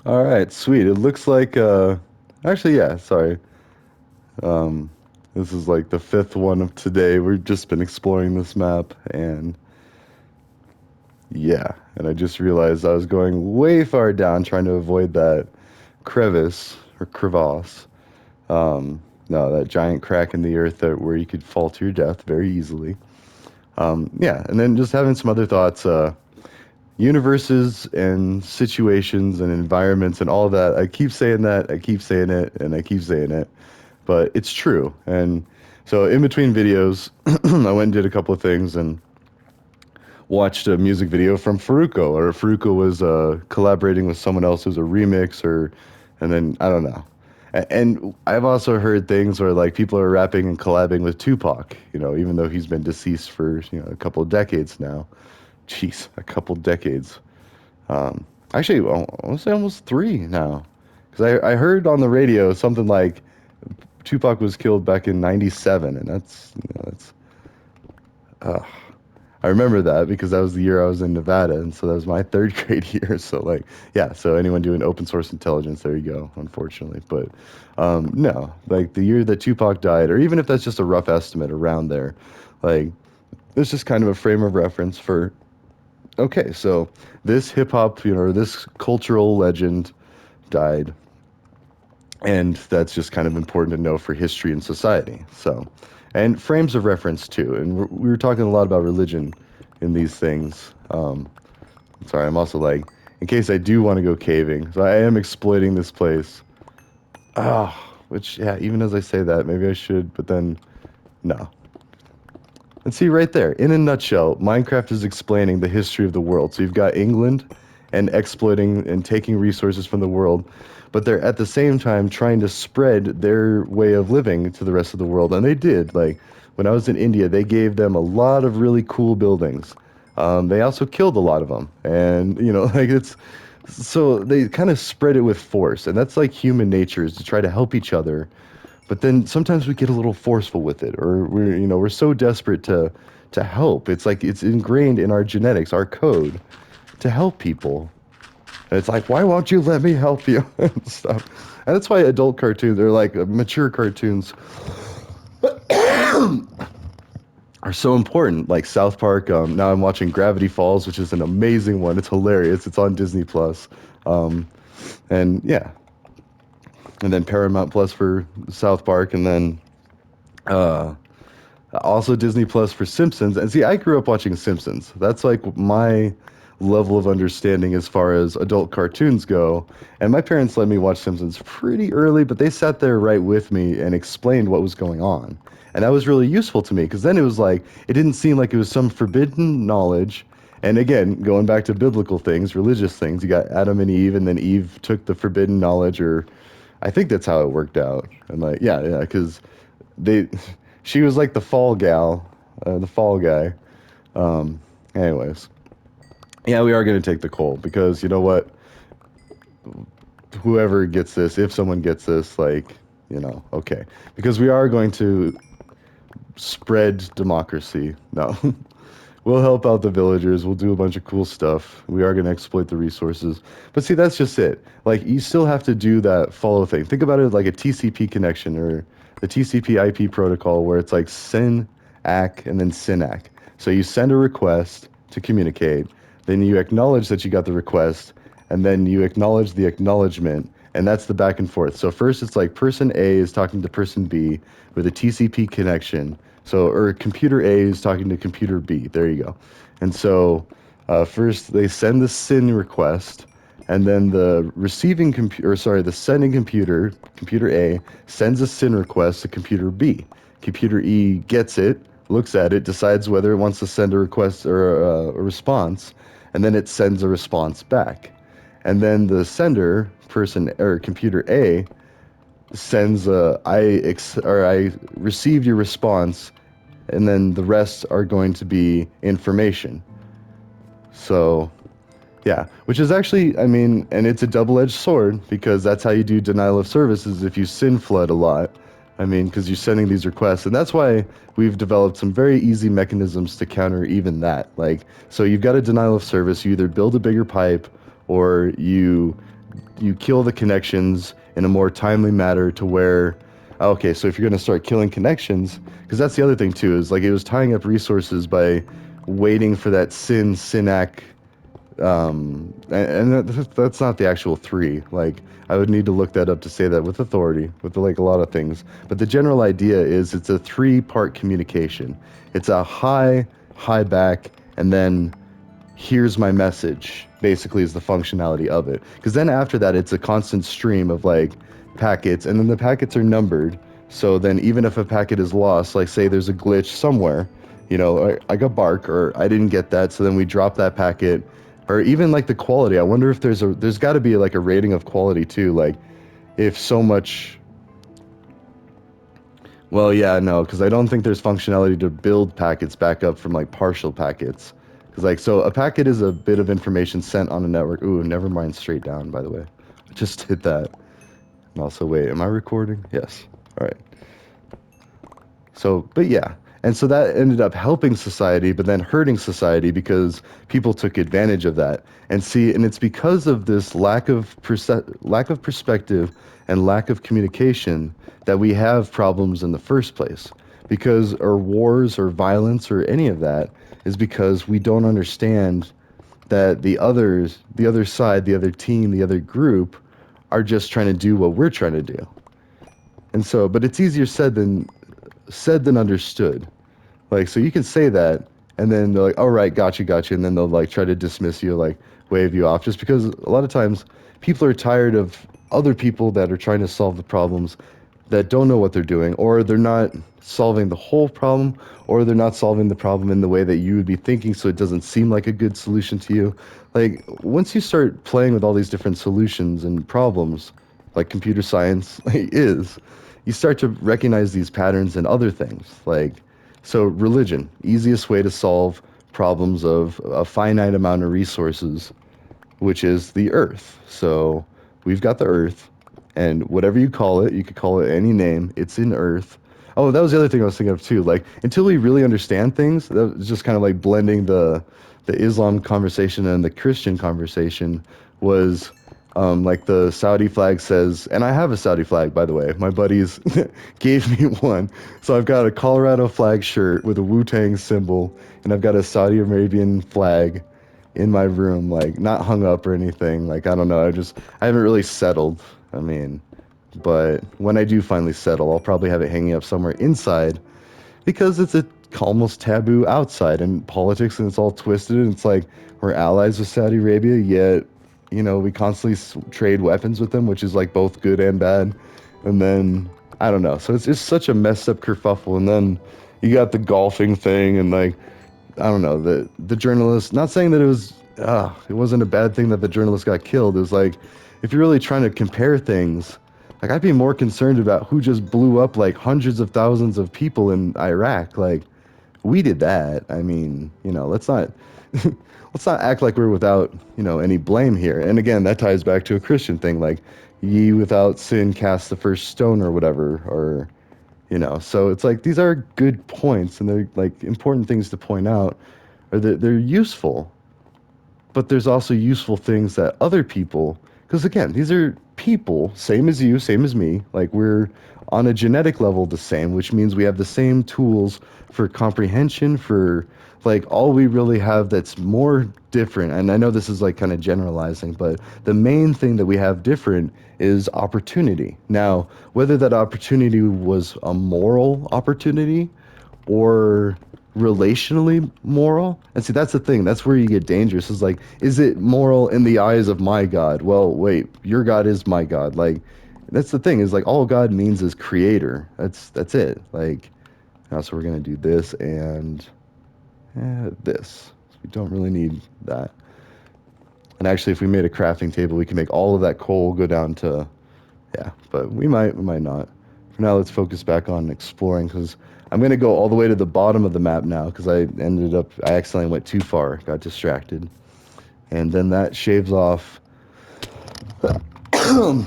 All right, sweet. It looks like actually yeah, sorry. Um this is like the fifth one of today. We've just been exploring this map and yeah, and I just realized I was going way far down trying to avoid that crevice or crevasse. No, that giant crack in the earth that where you could fall to your death very easily. Yeah, and then just having some other thoughts, universes and situations and environments and all that. I keep saying that, I keep saying it, and I keep saying it, but it's true. And so in between videos, I went and did a couple of things and watched a music video from Faruko, or Faruko was collaborating with someone else who's a remix, or, and then I don't know. And I've also heard things where like people are rapping and collabing with Tupac, you know, even though he's been deceased for a couple of decades now. Jeez, a couple decades. Actually, I want to say almost three now, because I heard on the radio something like Tupac was killed back in '97, and that's uh, I remember that because that was the year I was in Nevada, and so that was my third grade year. So like, yeah. So anyone doing open source intelligence, there you go. Unfortunately, but no, like the year that Tupac died, or even if that's just a rough estimate around there, like it's just kind of a frame of reference for okay. So this hip hop, this cultural legend died, and that's just kind of important to know for history and society. So, and frames of reference too. And we were talking a lot about religion in these things. Sorry, I'm also like, in case I do want to go caving, so I am exploiting this place. Ah, which yeah, even as I say that, maybe I should, but then no. And see right there, in a nutshell, Minecraft is explaining the history of the world. So you've got England and exploiting and taking resources from the world, but they're at the same time trying to spread their way of living to the rest of the world. And they did. Like when I was in India, they gave them a lot of really cool buildings. They also killed a lot of them. And, like it's so they kind of spread it with force. And that's like human nature is to try to help each other, but then sometimes we get a little forceful with it, or we're so desperate to help. It's like it's ingrained in our genetics, our code, to help people. And it's like, why won't you let me help you and stuff. And that's why adult cartoons, they're like mature cartoons, are so important. Like South Park. Now I'm watching Gravity Falls, which is an amazing one. It's hilarious. It's on Disney Plus. Um, and yeah, and then Paramount Plus for South Park, and then uh, also Disney Plus for Simpsons. And see, I grew up watching Simpsons. That's like my level of understanding as far as adult cartoons go. And my parents let me watch Simpsons pretty early, but they sat there right with me and explained what was going on. And that was really useful to me because then it was like, it didn't seem like it was some forbidden knowledge. And again, going back to biblical things, religious things, you got Adam and Eve, and then Eve took the forbidden knowledge, or I think that's how it worked out. And like, yeah, because they she was like the fall gal, the fall guy. Um, anyways, yeah, we are gonna take the coal because you know what? Whoever gets this, if someone gets this, like, okay, because we are going to spread democracy. No, we'll help out the villagers. We'll do a bunch of cool stuff. We are going to exploit the resources. But see, that's just it. Like, you still have to do that follow thing. Think about it like a TCP connection or the TCP IP protocol where it's like SYN, ACK, and then SYNAC. So you send a request to communicate, then you acknowledge that you got the request, and then you acknowledge the acknowledgement, and that's the back and forth. So first it's like person A is talking to person B with a TCP connection. So, or computer A is talking to computer B. There you go. And so first they send the SYN request, and then the receiving computer, or sorry, the sending computer, computer A, sends a SYN request to computer B. Computer E gets it, looks at it, decides whether it wants to send a request or a response, and then it sends a response back. And then the sender, person or computer A, sends I received your response, and then the rest are going to be information. So yeah, which is actually, I mean, and it's a double-edged sword because that's how you do denial of service is if you SYN flood a lot. I mean, because you're sending these requests, and that's why we've developed some very easy mechanisms to counter even that. Like, so you've got a denial of service, you either build a bigger pipe or you you kill the connections in a more timely manner to where, okay, so if you're going to start killing connections, because that's the other thing too, is like it was tying up resources by waiting for that synac, and that's not the actual three. Like, I would need to look that up to say that with authority, with like a lot of things. But the general idea is it's a three-part communication. It's a high back, and then here's my message, basically, is the functionality of it. Because then after that, it's a constant stream of like packets, and then the packets are numbered. So then even if a packet is lost, like say there's a glitch somewhere, you know, I got bark or I didn't get that, so then we drop that packet. Or even like the quality. I wonder if there's got to be like a rating of quality too. Like if so much. Well, yeah, no, because I don't think there's functionality to build packets back up from like partial packets. Because like, so a packet is a bit of information sent on a network. Ooh, never mind, straight down, by the way. I just did that. And also, wait, am I recording? Yes. All right. So, but yeah. And so that ended up helping society, but then hurting society because people took advantage of that. And see, and it's because of this lack of perspective and lack of communication that we have problems in the first place. Because, or wars or violence or any of that is because we don't understand that the other side, the other team, the other group are just trying to do what we're trying to do. And so, but it's easier said than understood. Like, so you can say that, and then they're like, all right, gotcha. And then they'll like try to dismiss you, like wave you off, just because a lot of times people are tired of other people that are trying to solve the problems that don't know what they're doing, or they're not solving the whole problem, or they're not solving the problem in the way that you would be thinking, so it doesn't seem like a good solution to you. Like, once you start playing with all these different solutions and problems, like computer science is, you start to recognize these patterns in other things. Like, so religion, easiest way to solve problems of a finite amount of resources, which is the earth. So we've got the earth, and whatever you call it, you could call it any name, it's in earth. Oh, that was the other thing I was thinking of too. Like, until we really understand things, that was just kind of like blending the Islam conversation and the Christian conversation was like the Saudi flag says, and I have a Saudi flag, by the way. My buddies gave me one. So I've got a Colorado flag shirt with a Wu-Tang symbol, and I've got a Saudi Arabian flag in my room, like not hung up or anything. Like, I don't know. I haven't really settled. I mean, but when I do finally settle, I'll probably have it hanging up somewhere inside because it's a almost taboo outside in politics, and it's all twisted. And it's like we're allies with Saudi Arabia, yet you know we constantly trade weapons with them, which is like both good and bad. And then I don't know. So it's just such a messed up kerfuffle. And then you got the golfing thing, and like I don't know, the journalist, not saying that it wasn't a bad thing that the journalist got killed. It was like, if you're really trying to compare things, like I'd be more concerned about who just blew up like hundreds of thousands of people in Iraq. Like, we did that. I mean, you know, let's not let's not act like we're without, you know, any blame here. And again, that ties back to a Christian thing, like ye without sin cast the first stone or whatever, or you know. So it's like these are good points, and they're like important things to point out, or they're useful, but there's also useful things that other people, because again, these are people, same as you, same as me, like we're on a genetic level the same, which means we have the same tools for comprehension, for like all we really have that's more different. And I know this is like kind of generalizing, but the main thing that we have different is opportunity. Now, whether that opportunity was a moral opportunity or relationally moral. And see, that's the thing. That's where you get dangerous. Is like, is it moral in the eyes of my God? Well, wait, your God is my God. Like, that's the thing. Is like all God means is creator. That's it. Like, so we're gonna do this and this. So we don't really need that. And actually, if we made a crafting table, we can make all of that coal go down to, yeah. But we might not. For now, let's focus back on exploring, because I'm going to go all the way to the bottom of the map now, because I accidentally went too far, got distracted. And then that shaves off, ugh,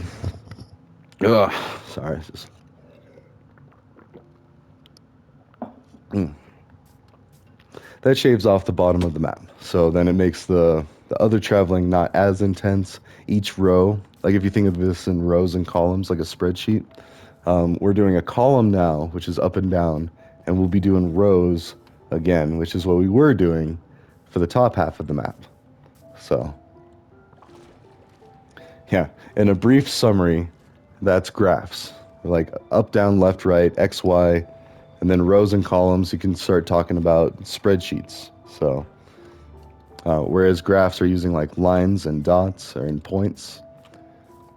sorry. That shaves off the bottom of the map. So then it makes the The other traveling, not as intense. Each row, like if you think of this in rows and columns, like a spreadsheet, we're doing a column now, which is up and down, and we'll be doing rows again, which is what we were doing for the top half of the map. So, yeah, in a brief summary, that's graphs. Like up, down, left, right, X, Y, and then rows and columns, you can start talking about spreadsheets. So, whereas graphs are using like lines and dots or in points.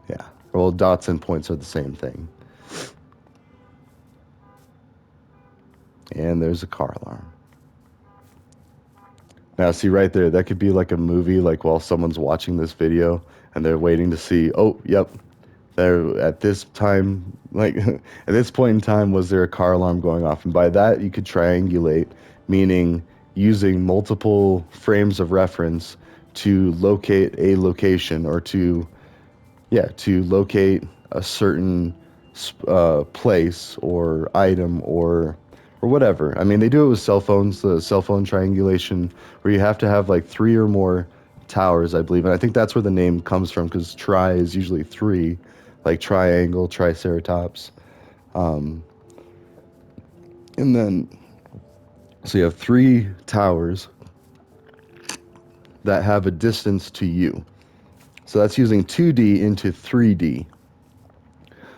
Yeah. Well, dots and points are the same thing. And there's a car alarm. Now, see right there, that could be like a movie, like while someone's watching this video and they're waiting to see, oh, yep, there at this time, like at this point in time, was there a car alarm going off? And by that, you could triangulate, meaning using multiple frames of reference to locate a location or to, yeah, to locate a certain place or item or whatever. I mean, they do it with cell phones, the cell phone triangulation, where you have to have like three or more towers, I believe. And I think that's where the name comes from because tri is usually three, like triangle, triceratops. Um, and then, so you have three towers that have a distance to you. So that's using 2D into 3D.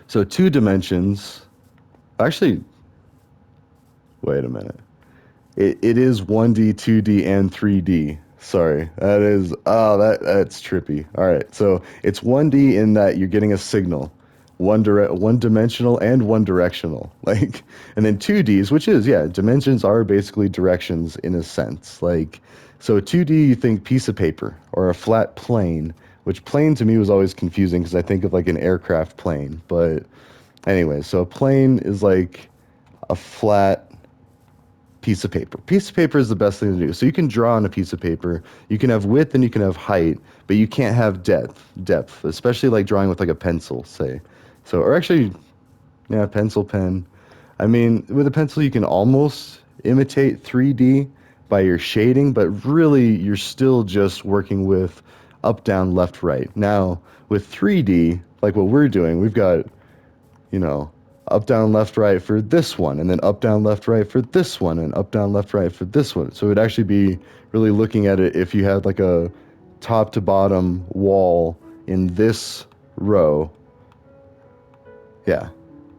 So two dimensions, actually, wait a minute. It is 1D, 2D, and 3D. Sorry. That is, oh, that's trippy. All right. So it's 1D in that you're getting a signal, one dimensional and one directional. Like, and then 2Ds, which is, yeah, dimensions are basically directions in a sense. Like, so 2D, you think piece of paper or a flat plane, which plane to me was always confusing because I think of like an aircraft plane. But anyway, so a plane is like a flat piece of paper. Piece of paper is the best thing to do. So you can draw on a piece of paper. You can have width and you can have height, but you can't have depth, especially like drawing with like a pencil, say. So, or actually, yeah, pencil, pen. I mean, with a pencil, you can almost imitate 3D by your shading, but really you're still just working with up, down, left, right. Now, with 3D, like what we're doing, we've got, you know, up, down, left, right for this one, and then up, down, left, right for this one, and up, down, left, right for this one. So it'd actually be really looking at it if you had like a top to bottom wall in this row. Yeah.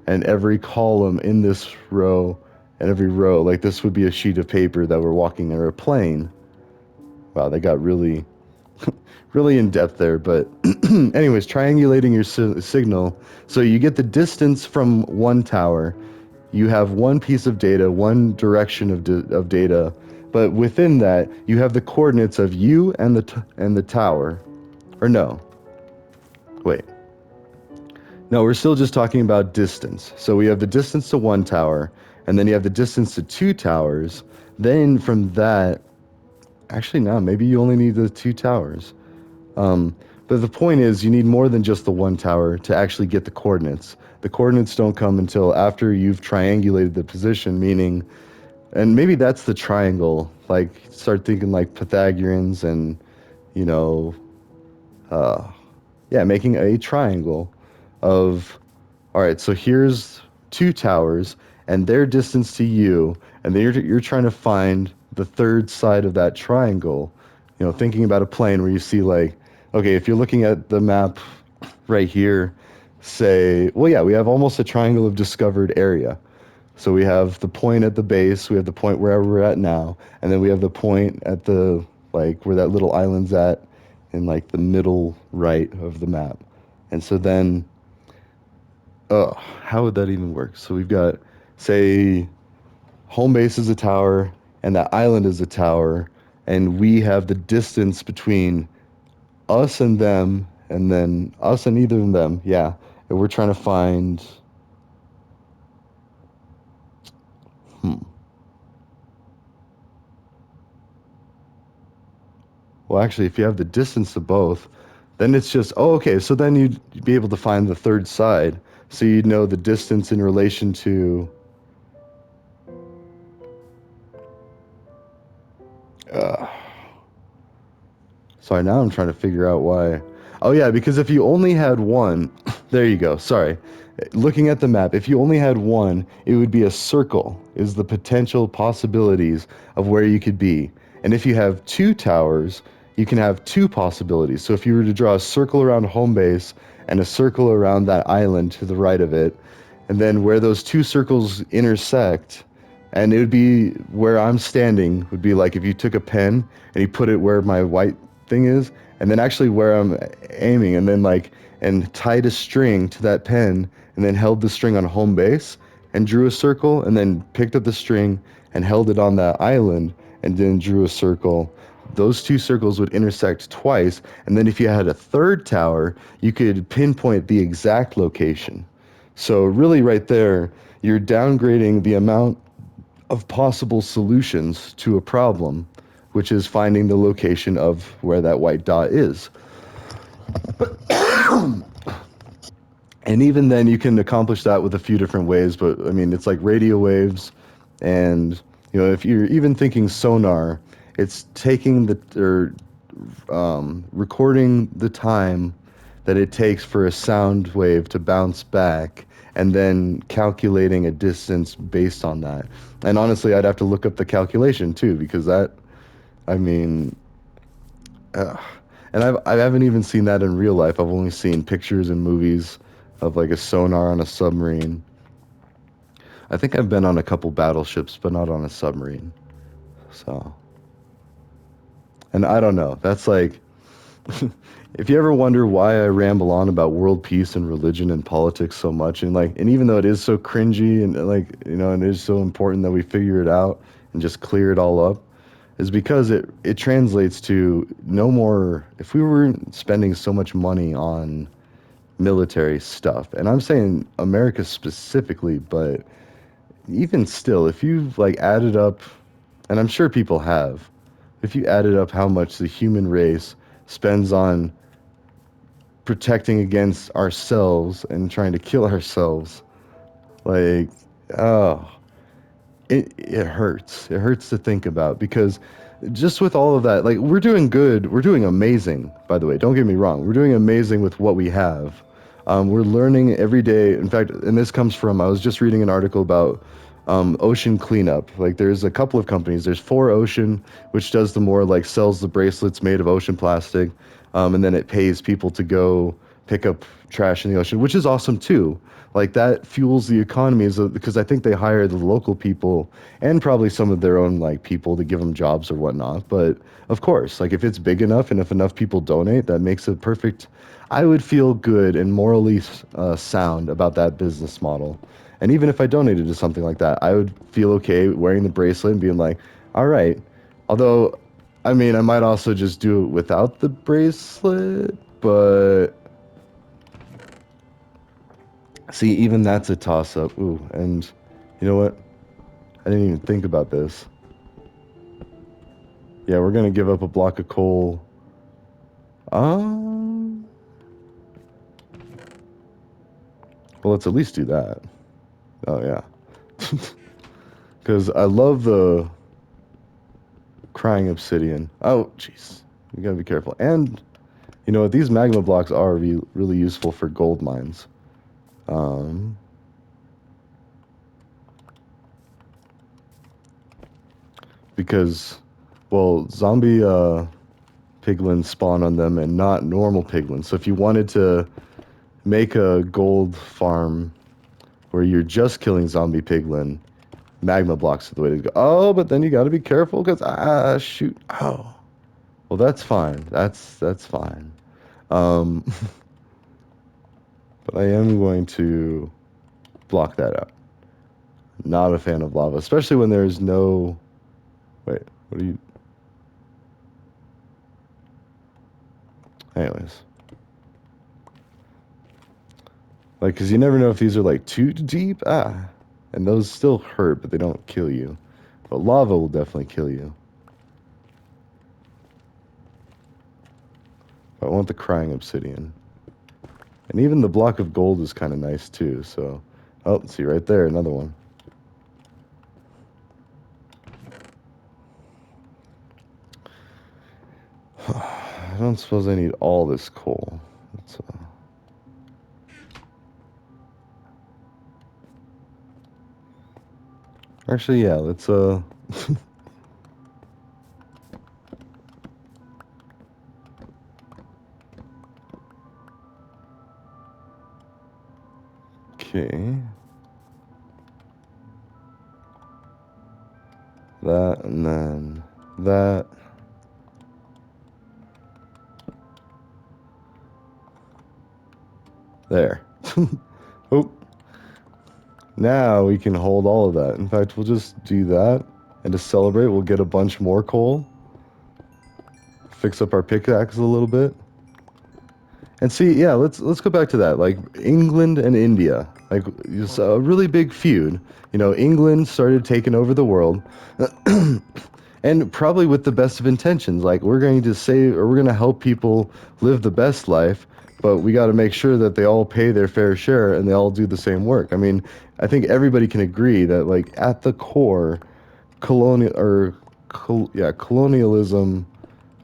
And every column in this row and every row, like this would be a sheet of paper that we're walking or a plane. Wow, they got really really in depth there, but anyways, triangulating your signal. So you get the distance from one tower. You have one piece of data, one direction of data, but within that, you have the coordinates of you and the tower. Or no, wait. No, we're still just talking about distance. So we have the distance to one tower, and then you have the distance to two towers. Then from that, actually, no, maybe you only need the two towers. Um, but the point is, you need more than just the one tower to actually get the coordinates. The coordinates don't come until after you've triangulated the position, meaning, and maybe that's the triangle. Like, start thinking like Pythagoreans and, you know, uh, yeah, making a triangle of, all right, so here's two towers and their distance to you, and then you're trying to find the third side of that triangle. You know, thinking about a plane where you see like, okay, if you're looking at the map right here, say, well, yeah, we have almost a triangle of discovered area. So we have the point at the base, we have the point where we're at now, and then we have the point at the, like, where that little island's at in like the middle right of the map. And so then, how would that even work? So we've got, say, home base is a tower, and that island is a tower, and we have the distance between us and them, and then us and either of them, yeah. And we're trying to find, hmm. Well, actually, if you have the distance to both, then it's just, oh, okay, so then you'd be able to find the third side. So you'd know the distance in relation to, uh, Sorry, now I'm trying to figure out why. Oh yeah, because if you only had one, there you go. Sorry. Looking at the map, if you only had one, it would be a circle, is the potential possibilities of where you could be. And if you have two towers, you can have two possibilities. So if you were to draw a circle around home base and a circle around that island to the right of it, and then where those two circles intersect, and it would be where I'm standing would be like if you took a pen and you put it where my white thing is, and then actually where I'm aiming, and then like and tied a string to that pen, and then held the string on home base and drew a circle, and then picked up the string and held it on that island and then drew a circle. Those two circles would intersect twice, and then if you had a third tower, you could pinpoint the exact location. So really right there, you're downgrading the amount of possible solutions to a problem, which is finding the location of where that white dot is. And even then, you can accomplish that with a few different ways. But I mean, it's like radio waves, and if you're even thinking sonar, it's taking the or recording the time that it takes for a sound wave to bounce back, and then calculating a distance based on that. And honestly, I'd have to look up the calculation too, because that, I mean, uh, and I haven't even seen that in real life. I've only seen pictures and movies of like a sonar on a submarine. I think I've been on a couple battleships, but not on a submarine. So, and I don't know. That's like, if you ever wonder why I ramble on about world peace and religion and politics so much, and like, and even though it is so cringy and like, and it is so important that we figure it out and just clear it all up, is because it translates to no more. If we weren't spending so much money on military stuff, and I'm saying America specifically, but even still, if you've like added up, and I'm sure people have, if you added up how much the human race spends on protecting against ourselves and trying to kill ourselves, like, oh, it hurts. It hurts to think about, because just with all of that, like, we're doing good. We're doing amazing, by the way. Don't get me wrong. We're doing amazing with what we have. We're learning every day. In fact, and this comes from, I was just reading an article about ocean cleanup. Like, there's a couple of companies. There's 4Ocean, which does the more like sells the bracelets made of ocean plastic, and then it pays people to go pick up trash in the ocean, which is awesome too. Like, that fuels the economies because I think they hire the local people and probably some of their own like people to give them jobs or whatnot. But of course, like, if it's big enough and if enough people donate, that makes it perfect. I would feel good and morally sound about that business model. And even if I donated to something like that, I would feel okay wearing the bracelet and being like, all right. Although, I mean, I might also just do it without the bracelet, but see, even that's a toss up. Ooh, and you know what? I didn't even think about this. Yeah, we're gonna give up a block of coal. Um, well, let's at least do that. Oh yeah, because I love the crying obsidian. Oh, jeez, you gotta be careful. And you know what? These magma blocks are really useful for gold mines. Um, because, well, zombie piglins spawn on them and not normal piglins. So if you wanted to make a gold farm where you're just killing zombie piglin, magma blocks are the way to go. Oh, but then you got to be careful because shoot. Oh, well, that's fine. That's fine. Um, but I am going to block that out. Not a fan of lava, especially when there's no. Wait, what are you? Anyways, like, because you never know if these are like too deep. And those still hurt, but they don't kill you. But lava will definitely kill you. But I want the crying obsidian. And even the block of gold is kind of nice too, so... Oh, see right there, another one. I don't suppose I need all this coal. Let's, actually, yeah, let's, okay. That, and then that. There. Oh, now we can hold all of that. In fact, we'll just do that. And to celebrate, we'll get a bunch more coal. Fix up our pickaxe a little bit. And see, yeah, let's go back to that. Like England and India, like just a really big feud. You know, England started taking over the world, and probably with the best of intentions. Like we're going to save, or we're going to help people live the best life, but we got to make sure that they all pay their fair share and they all do the same work. I mean, I think everybody can agree that like at the core, colonialism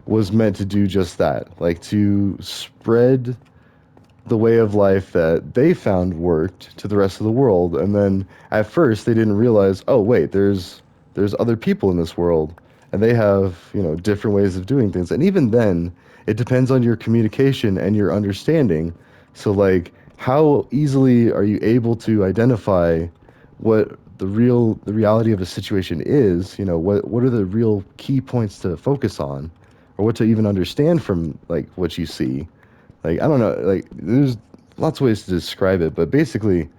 was meant to do just that, like to spread the way of life that they found worked to the rest of the world. And then at first they didn't realize, oh wait, there's other people in this world and they have, you know, different ways of doing things. And even then, it depends on your communication and your understanding. So like how easily are you able to identify what the reality of a situation is, you know, what are the real key points to focus on or what to even understand from like what you see. Like I don't know, like there's lots of ways to describe it, but basically,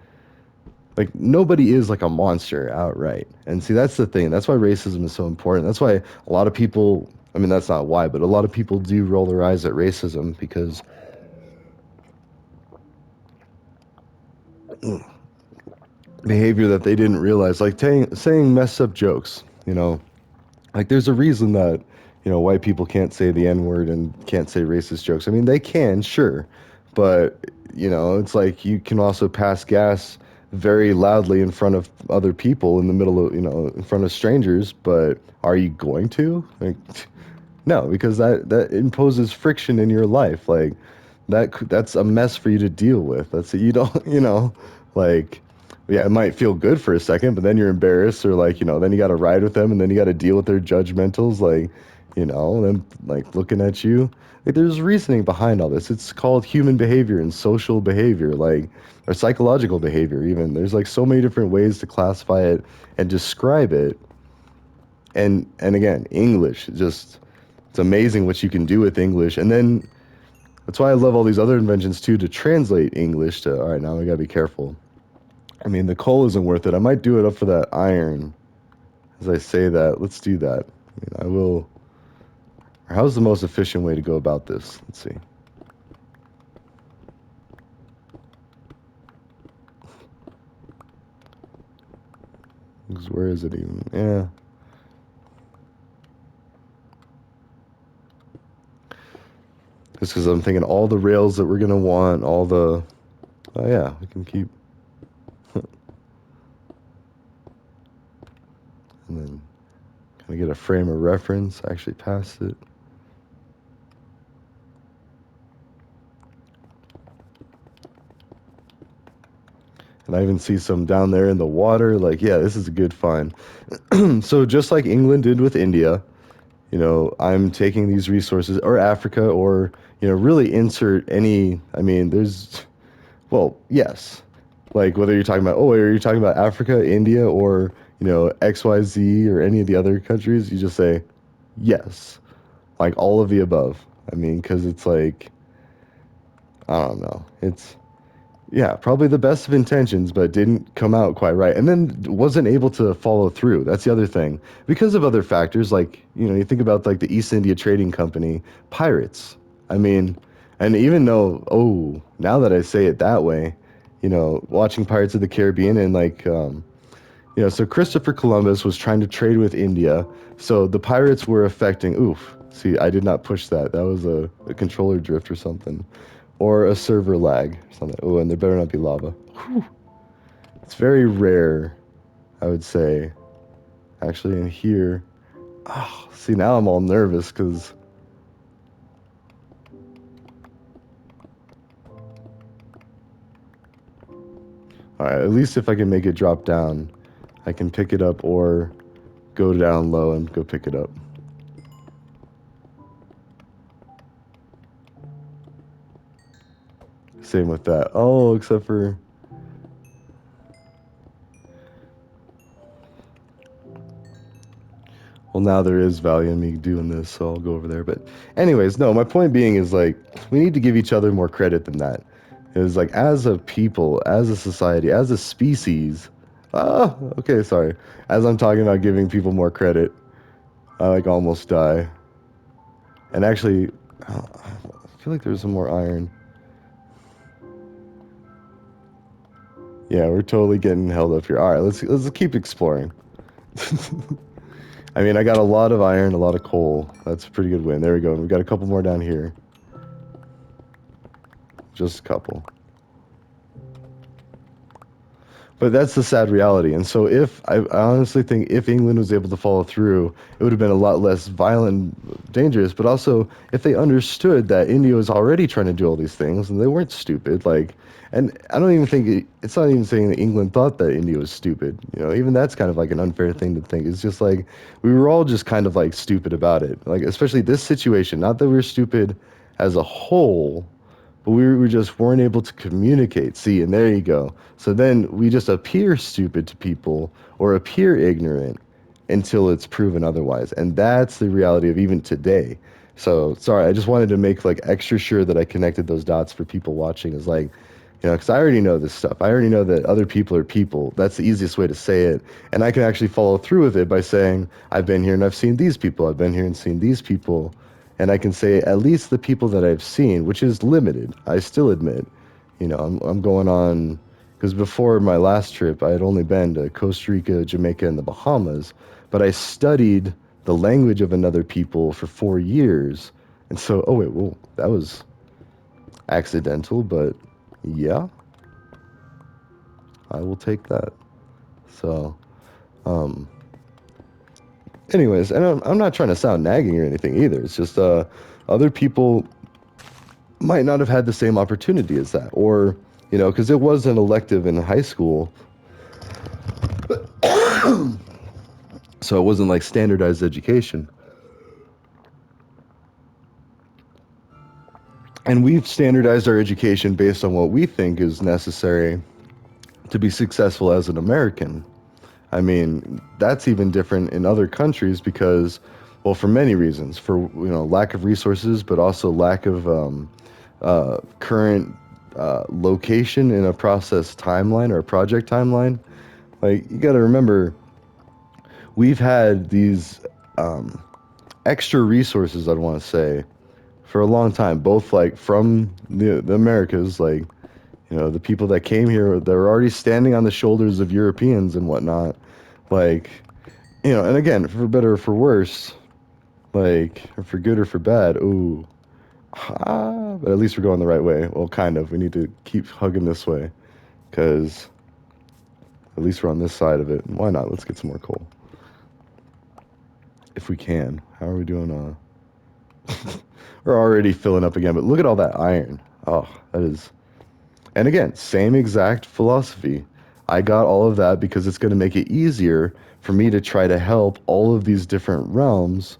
like nobody is like a monster outright. And see, that's the thing. That's why racism is so important. That's why a lot of people. I mean, that's not why, but a lot of people do roll their eyes at racism because behavior that they didn't realize, like saying messed up jokes. You know, like there's a reason that white people can't say the N word and can't say racist jokes. I mean, they can, sure, but it's like you can also pass gas very loudly in front of other people in the middle of in front of strangers. But are you going to? Like, no, because that imposes friction in your life. Like that's a mess for you to deal with. That's you don't like yeah, it might feel good for a second, but then you're embarrassed or like then you got to ride with them and then you got to deal with their judgmentals like them like looking at you. Like there's reasoning behind all this. It's called human behavior and social behavior, like or psychological behavior even. There's like so many different ways to classify it and describe it. And again, English just it's amazing what you can do with English. And then that's why I love all these other inventions too to translate English to, all right, now we gotta be careful. I mean, the coal isn't worth it. I might do it up for that iron as I say that. Let's do that. I will. How's the most efficient way to go about this? Let's see. Because where is it even? Yeah. Just because I'm thinking all the rails that we're gonna want, all the. Oh yeah, we can keep. And then kind of get a frame of reference. I actually passed it. And I even see some down there in the water. Like, yeah, this is a good find. So just like England did with India, I'm taking these resources, or Africa, or really insert any. I mean, well, yes, like whether you're talking about, oh, are you talking about Africa, India, or XYZ or any of the other countries, you just say yes, like all of the above. I mean, because it's like I don't know, it's yeah, probably the best of intentions, but didn't come out quite right. And then wasn't able to follow through. That's the other thing. Because of other factors, like, you think about like the East India Trading Company, pirates. I mean, and even though, oh, now that I say it that way, watching Pirates of the Caribbean and like, so Christopher Columbus was trying to trade with India. So the pirates were affecting, oof, see, I did not push that. That was a controller drift or something or a server lag or something. Oh, and there better not be lava. Whew. It's very rare, I would say. Actually, in here. Oh, see, now I'm all nervous because All right, at least if I can make it drop down, I can pick it up or go down low and go pick it up. Same with that. Oh, except for... Well, now there is value in me doing this, so I'll go over there. But anyways, no, my point being is like, we need to give each other more credit than that. It's like, as a people, as a society, as a species... okay, sorry. As I'm talking about giving people more credit, I like almost die. And actually, I feel like there's some more iron. Yeah, we're totally getting held up here. All right, let's keep exploring. I mean, I got a lot of iron, a lot of coal. That's a pretty good win. There we go. We got a couple more down here. Just a couple. But that's the sad reality. And so I honestly think if England was able to follow through, it would have been a lot less violent, dangerous. But also, if they understood that India was already trying to do all these things and they weren't stupid, like, and I don't even think it's not even saying that England thought that India was stupid. You know, even that's kind of like an unfair thing to think. It's just like we were all just kind of like stupid about it. Like, especially this situation. Not that we were stupid as a whole, but we just weren't able to communicate. See, and there you go. So then we just appear stupid to people or appear ignorant until it's proven otherwise. And that's the reality of even today. So sorry, I just wanted to make like extra sure that I connected those dots for people watching. Is like, you know, because I already know this stuff. I already know that other people are people. That's the easiest way to say it. And I can actually follow through with it by saying, I've been here and I've seen these people. I've been here and seen these people. And I can say at least the people that I've seen, which is limited, I still admit. You know, I'm going on, because before my last trip, I had only been to Costa Rica, Jamaica, and the Bahamas, but I studied the language of another people for 4 years. And so, oh wait, well, that was accidental, but yeah, I will take that. So, um, anyways, and I'm not trying to sound nagging or anything either. It's just other people might not have had the same opportunity as that, or you know, because it was an elective in high school, so it wasn't like standardized education. And we've standardized our education based on what we think is necessary to be successful as an American. I mean, that's even different in other countries because, well, for many reasons, for you know, lack of resources, but also lack of current location in a process timeline or a project timeline. Like, you got to remember, we've had these extra resources, I'd want to say, for a long time, both like from the Americas, like, you know, the people that came here, they're already standing on the shoulders of Europeans and whatnot. Like, you know, and again, for better or for worse, like, or for good or for bad, ooh, but at least we're going the right way. Well, kind of. We need to keep hugging this way, because at least we're on this side of it. Why not? Let's get some more coal. If we can. How are we doing? We're already filling up again, but look at all that iron. Oh, that is... And again, same exact philosophy. I got all of that because it's going to make it easier for me to try to help all of these different realms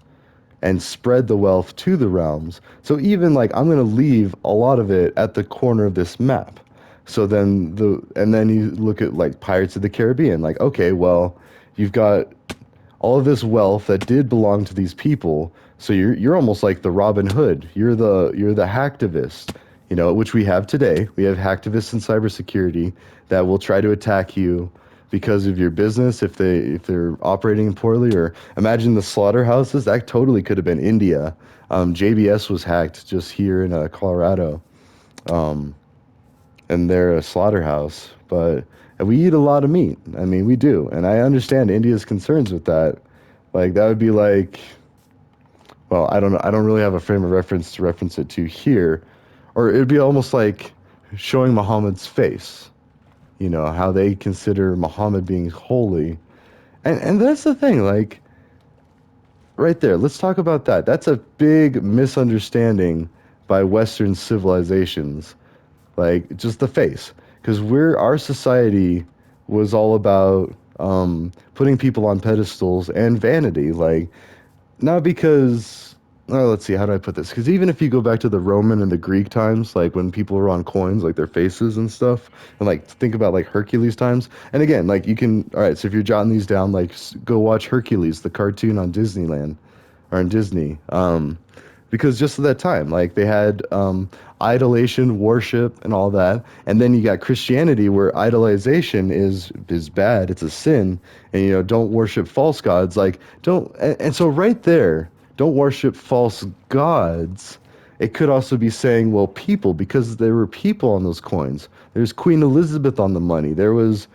and spread the wealth to the realms. So even like I'm going to leave a lot of it at the corner of this map. So then and then you look at like Pirates of the Caribbean, like, okay, well, you've got all of this wealth that did belong to these people. So you're almost like the Robin Hood. You're the hacktivist, you know, which we have today. We have hacktivists in cybersecurity that will try to attack you because of your business if they're operating poorly. Or imagine the slaughterhouses. That totally could have been India. JBS was hacked just here in Colorado, and they're a slaughterhouse. But we eat a lot of meat. I mean, we do, and I understand India's concerns with that. Like that would be like, well, I don't know. I don't really have a frame of reference to reference it to here, or it'd be almost like showing Muhammad's face. You know how they consider Muhammad being holy, and that's the thing. Like right there, let's talk about that. That's a big misunderstanding by Western civilizations. Like just the face. because our society was all about putting people on pedestals and vanity. Like, not because, oh, let's see, how do I put this? Because even if you go back to the Roman and the Greek times, like when people were on coins, like their faces and stuff, and like think about like Hercules times. And again, like you can, all right, so if you're jotting these down, like go watch Hercules, the cartoon on Disneyland or on Disney. Because just at that time, like they had idolation, worship, and all that, and then you got Christianity, where idolization is bad, it's a sin, and don't worship false gods, like don't, and so right there, don't worship false gods. It could also be saying, well, people, because there were people on those coins. There's Queen Elizabeth on the money. There was,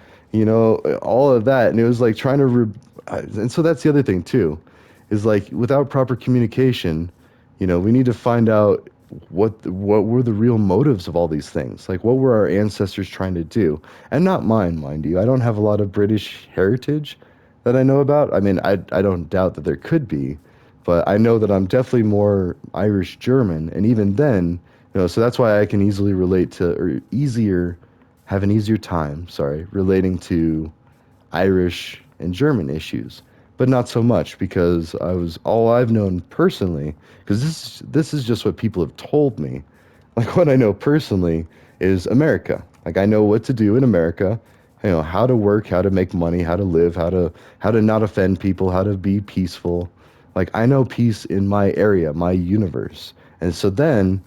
all of that, and it was like trying to, and so that's the other thing too, is like without proper communication, we need to find out what were the real motives of all these things. Like, what were our ancestors trying to do? And not mine, mind you. I don't have a lot of British heritage that I know about. I mean, I don't doubt that there could be, but I know that I'm definitely more Irish German, and even then, so that's why I can easily relate to, or easier, have an easier time, sorry, relating to Irish and German issues, but not so much because I was all I've known personally. Because this is just what people have told me. Like, what I know personally is America. Like, I know what to do in America. How to work, how to make money, how to live, how to not offend people, how to be peaceful. Like, I know peace in my area, my universe. And so then,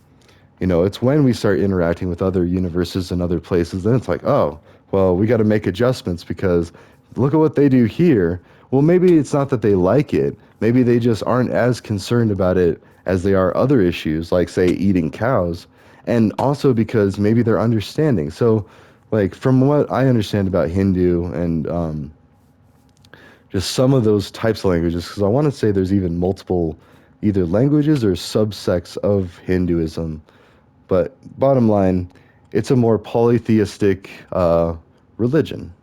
it's when we start interacting with other universes and other places, then it's like, oh, well, we got to make adjustments because look at what they do here. Well, maybe it's not that they like it. Maybe they just aren't as concerned about it as they are other issues, like, say, eating cows. And also because maybe they're understanding. So, like, from what I understand about Hindu and just some of those types of languages, because I want to say there's even multiple either languages or subsects of Hinduism, but bottom line, it's a more polytheistic religion.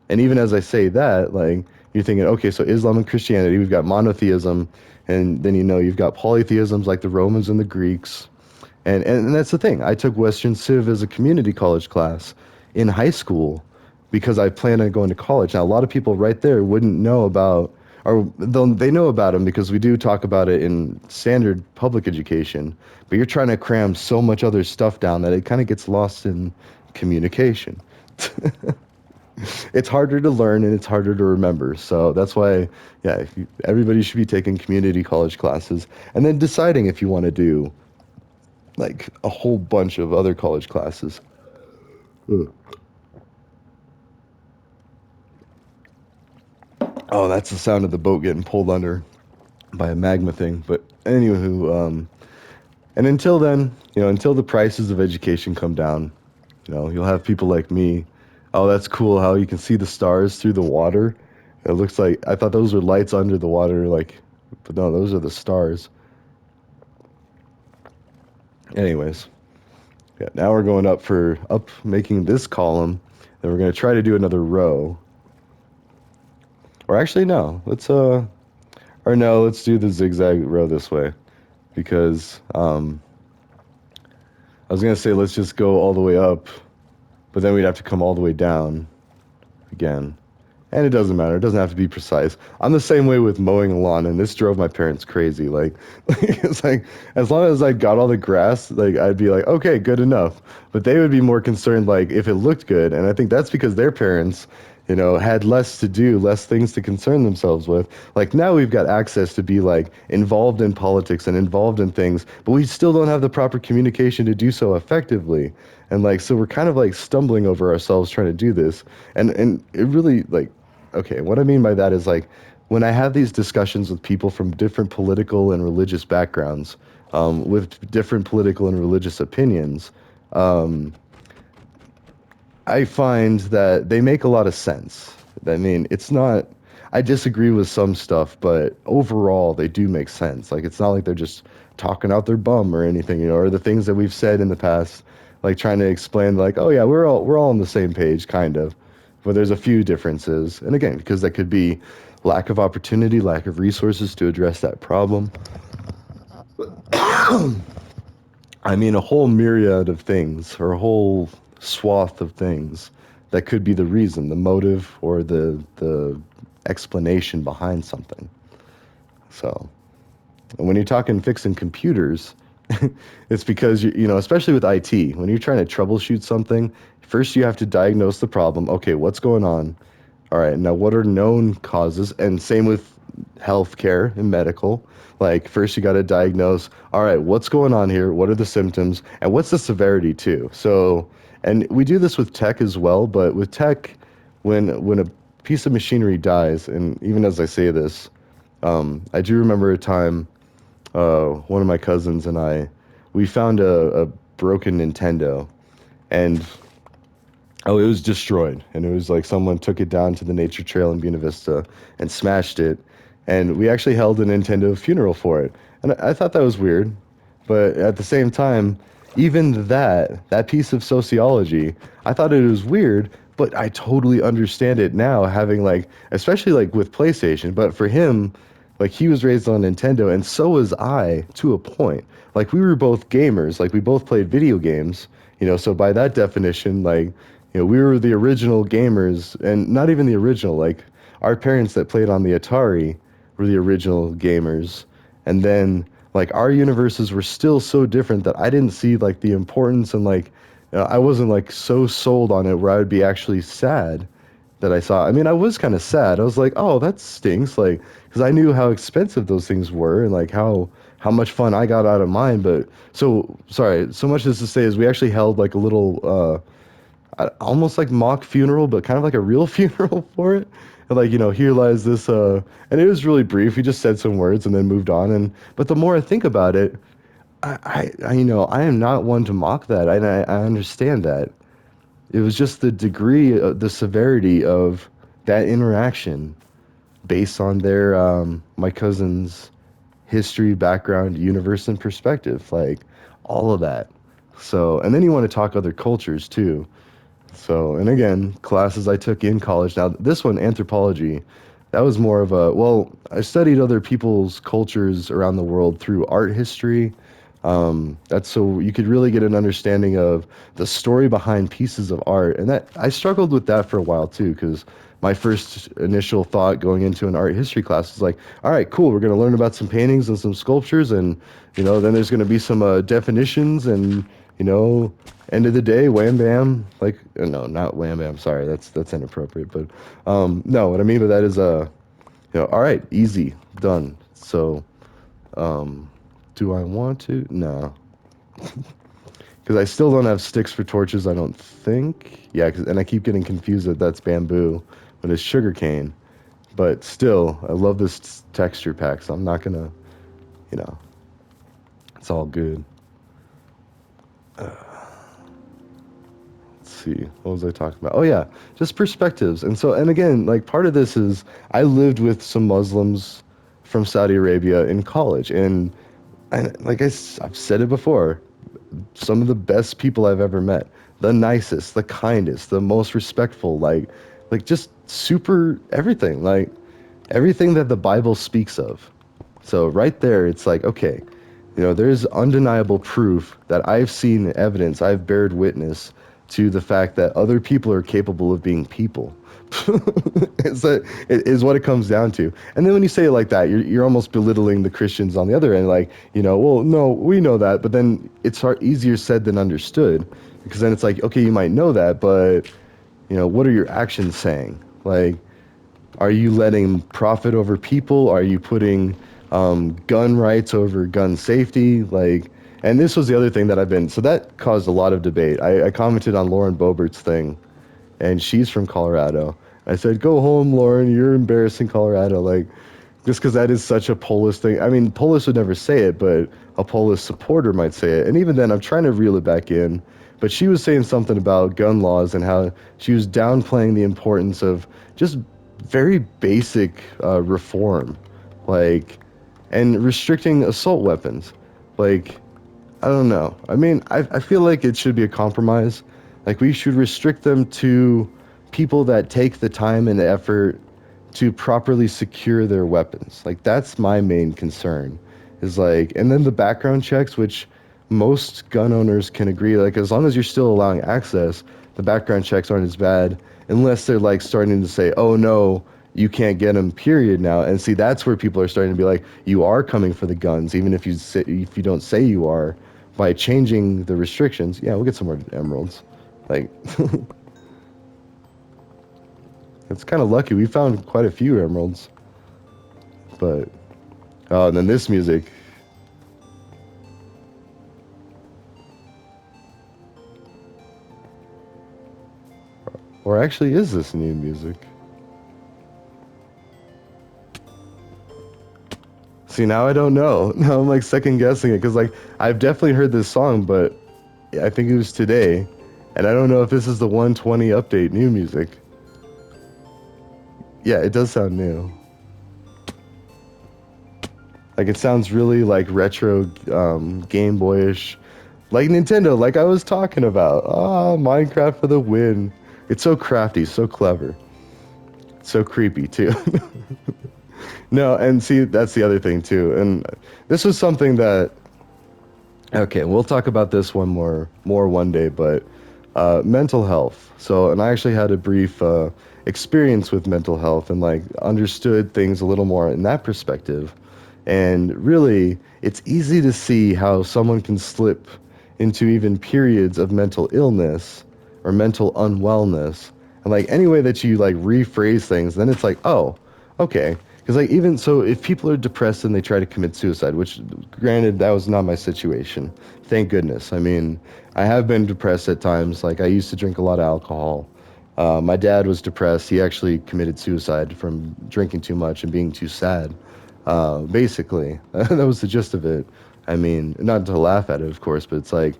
And even as I say that, like, you're thinking, okay, so Islam and Christianity, we've got monotheism, and then you've got polytheisms like the Romans and the Greeks. And that's the thing. I took Western Civ as a community college class in high school because I planned on going to college. Now, a lot of people right there wouldn't know about, or they know about them because we do talk about it in standard public education, but you're trying to cram so much other stuff down that it kind of gets lost in communication. It's harder to learn and it's harder to remember. So that's why, yeah, everybody should be taking community college classes and then deciding if you want to do like a whole bunch of other college classes. Ugh. Oh, that's the sound of the boat getting pulled under by a magma thing. But anywho, and until then, until the prices of education come down, you'll have people like me. Oh, that's cool how you can see the stars through the water. It looks like, I thought those were lights under the water, like, but no, those are the stars. Anyways, yeah, now we're going up making this column, and we're gonna try to do another row. Or actually, no, or no, let's do the zigzag row this way because I was gonna say let's just go all the way up, but then we'd have to come all the way down again. And it doesn't matter. It doesn't have to be precise. I'm the same way with mowing a lawn, and this drove my parents crazy. Like, it's like as long as I got all the grass, like I'd be like, okay, good enough. But they would be more concerned, like if it looked good. And I think that's because their parents, had less to do, less things to concern themselves with. Like now we've got access to be like involved in politics and involved in things, but we still don't have the proper communication to do so effectively. And like, so we're kind of like stumbling over ourselves trying to do this. And it really like, okay, what I mean by that is like when I have these discussions with people from different political and religious backgrounds, with different political and religious opinions, um, I find that they make a lot of sense. I mean, it's not, I disagree with some stuff, but overall they do make sense. Like, it's not like they're just talking out their bum or anything, or the things that we've said in the past, like trying to explain, like, oh yeah, we're all on the same page, kind of. But there's a few differences. And again, because that could be lack of opportunity, lack of resources to address that problem. I mean, a whole myriad of things, or a whole swath of things that could be the reason, the motive, or the explanation behind something. So, and when you're talking fixing computers, it's because you know, especially with IT, when you're trying to troubleshoot something, first you have to diagnose the problem. Okay, what's going on? All right, now what are known causes? And same with healthcare and medical. Like, first you got to diagnose, all right, what's going on here? What are the symptoms? And what's the severity too? So, and we do this with tech as well, but with tech, when a piece of machinery dies, and even as I say this, I do remember a time, one of my cousins and I, we found a broken Nintendo, and oh, it was destroyed, and it was like someone took it down to the nature trail in Buena Vista and smashed it, and we actually held a Nintendo funeral for it, and I thought that was weird, but at the same time, even that piece of sociology, I thought it was weird, but I totally understand it now, having like, especially like with PlayStation, but for him, like he was raised on Nintendo, and so was I to a point. Like we were both gamers, like we both played video games, you know, so by that definition, like, you know, we were the original gamers, and not even the original, like our parents that played on the Atari were the original gamers. And then like our universes were still so different that I didn't see like the importance, and like, you know, I wasn't like so sold on it where I would be actually sad that I saw. I mean, I was kind of sad. I was like, oh, that stinks. Like, because I knew how expensive those things were, and like how much fun I got out of mine. But so sorry, so much as to say is we actually held like a little almost like mock funeral, but kind of like a real funeral for it. And like, you know, here lies this and it was really brief. We just said some words and then moved on. And but the more I think about it, I you know, I am not one to mock that. I understand that. It was just the degree, the severity of that interaction based on their my cousin's history, background, universe, and perspective, like all of that. So, and then you want to talk other cultures too. So, and again, classes I took in college. Now, this one, anthropology, that was more of a, well, I studied other people's cultures around the world through art history. That's so you could really get an understanding of the story behind pieces of art. And that I struggled with that for a while too, because my first initial thought going into an art history class was like, all right, cool, we're going to learn about some paintings and some sculptures, and you know, then there's going to be some definitions, and you know, end of the day, wham bam, like no, not wham bam. Sorry, that's inappropriate. But no, what I mean by that is you know, all right, easy, done. So do I want to? No, because I still don't have sticks for torches. I don't think. Yeah, and I keep getting confused that that's bamboo, but it's sugar cane. But still, I love this texture pack, so I'm not gonna, you know, it's all good. Let's see, what was I talking about? Oh yeah, just perspectives. And so, and again, like part of this is I lived with some Muslims from Saudi Arabia in college, and like I've said it before, some of the best people I've ever met, the nicest, the kindest, the most respectful, like just super everything, like everything that the Bible speaks of. So right there, it's like, okay, you know, there's undeniable proof that I've seen evidence, I've bared witness to the fact that other people are capable of being people. It is what it comes down to. And then when you say it like that, you're almost belittling the Christians on the other end. Like, you know, well, no, we know that, but then it's easier said than understood, because then it's like, okay, you might know that, but you know, what are your actions saying? Like, are you letting profit over people? Are you putting gun rights over gun safety? Like, and this was the other thing that so that caused a lot of debate. I commented on Lauren Boebert's thing, and she's from Colorado. I said, "Go home, Lauren. You're embarrassing Colorado." Like, just because that is such a Polis thing. I mean, Polis would never say it, but a Polis supporter might say it. And even then, I'm trying to reel it back in. But she was saying something about gun laws and how she was downplaying the importance of just very basic reform, like, and restricting assault weapons. Like, I don't know. I mean, I feel like it should be a compromise. Like, we should restrict them to people that take the time and effort to properly secure their weapons. Like, that's my main concern. Is like, and then the background checks, which most gun owners can agree, like as long as you're still allowing access, the background checks aren't as bad unless they're like starting to say, oh no, you can't get them, period, now. And see, that's where people are starting to be like, you are coming for the guns, even if if you don't say you are, by changing the restrictions. Yeah, we'll get some more emeralds. Like, it's kind of lucky. We found quite a few emeralds, but oh, and then this music. Or actually, is this new music? See, now I don't know. Now I'm like second guessing it because like I've definitely heard this song, but I think it was today, and I don't know if this is the 120 update new music. Yeah, it does sound new. Like it sounds really like retro, Game Boyish, like Nintendo, like I was talking about. Ah, Minecraft for the win. It's so crafty, so clever, so creepy too. No, and see, that's the other thing too. And this was something that, okay, we'll talk about this more one day, but mental health. So, and I actually had a brief experience with mental health and like understood things a little more in that perspective. And really, it's easy to see how someone can slip into even periods of mental illness or mental unwellness. And like any way that you like rephrase things, then it's like, oh, okay. Because like even so, if people are depressed and they try to commit suicide, which granted that was not my situation, thank goodness. I mean, I have been depressed at times. Like I used to drink a lot of alcohol. My dad was depressed. He actually committed suicide from drinking too much and being too sad. Basically, that was the gist of it. I mean, not to laugh at it, of course, but it's like,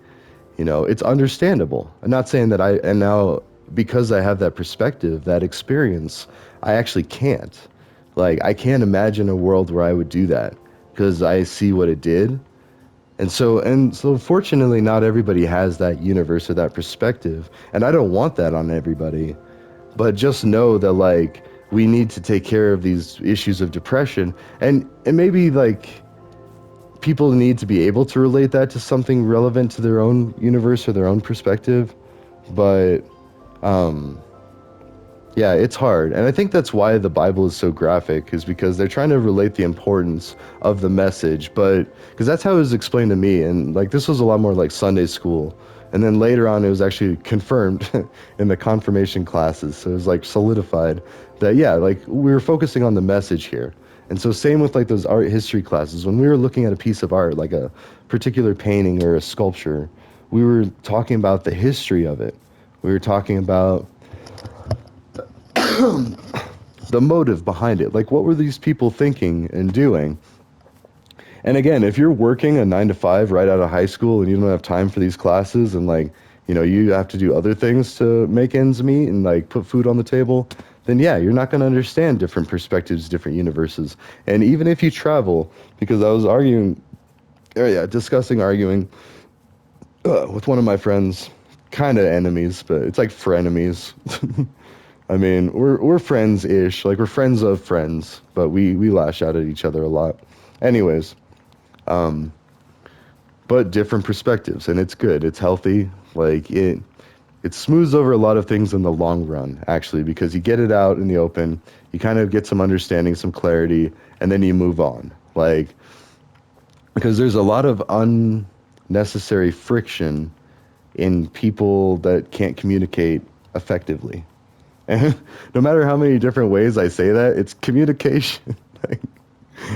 it's understandable. I'm not saying that and now because I have that perspective, that experience, I actually can't. Like, I can't imagine a world where I would do that because I see what it did. And so fortunately, not everybody has that universe or that perspective. And I don't want that on everybody. But just know that, like, we need to take care of these issues of depression. And maybe, like, people need to be able to relate that to something relevant to their own universe or their own perspective. But um, yeah, it's hard. And I think that's why the Bible is so graphic, is because they're trying to relate the importance of the message. But because that's how it was explained to me. And like this was a lot more like Sunday school. And then later on, it was actually confirmed in the confirmation classes. So it was like solidified that, yeah, like we were focusing on the message here. And so same with like those art history classes. When we were looking at a piece of art, like a particular painting or a sculpture, we were talking about the history of it. We were talking about the motive behind it. Like, what were these people thinking and doing? And again, if you're working a 9 to 5 right out of high school and you don't have time for these classes and like, you have to do other things to make ends meet and like put food on the table, then yeah, you're not going to understand different perspectives, different universes. And even if you travel, because I was arguing, discussing arguing with one of my friends, kind of enemies, but it's like frenemies. I mean, we're friends-ish, like we're friends of friends, but we lash out at each other a lot. Anyways, but different perspectives, and it's good. It's healthy. Like it smooths over a lot of things in the long run, actually, because you get it out in the open, you kind of get some understanding, some clarity, and then you move on. Like, because there's a lot of unnecessary friction in people that can't communicate effectively. And no matter how many different ways I say that, it's communication. Like,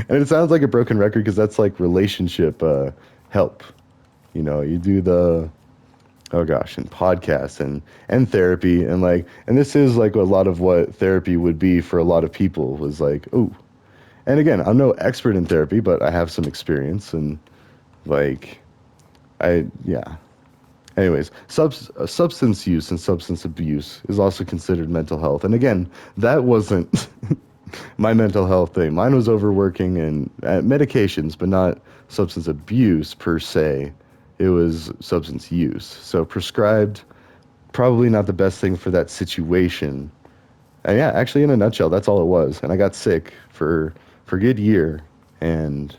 and it sounds like a broken record because that's like relationship help. You do the, oh gosh, and podcasts and therapy and this is like a lot of what therapy would be for a lot of people was like, oh. And again, I'm no expert in therapy, but I have some experience and like yeah. Anyways, substance use and substance abuse is also considered mental health. And again, that wasn't my mental health thing. Mine was overworking and medications, but not substance abuse per se. It was substance use. So prescribed, probably not the best thing for that situation. And yeah, actually, in a nutshell, that's all it was. And I got sick for a good year. And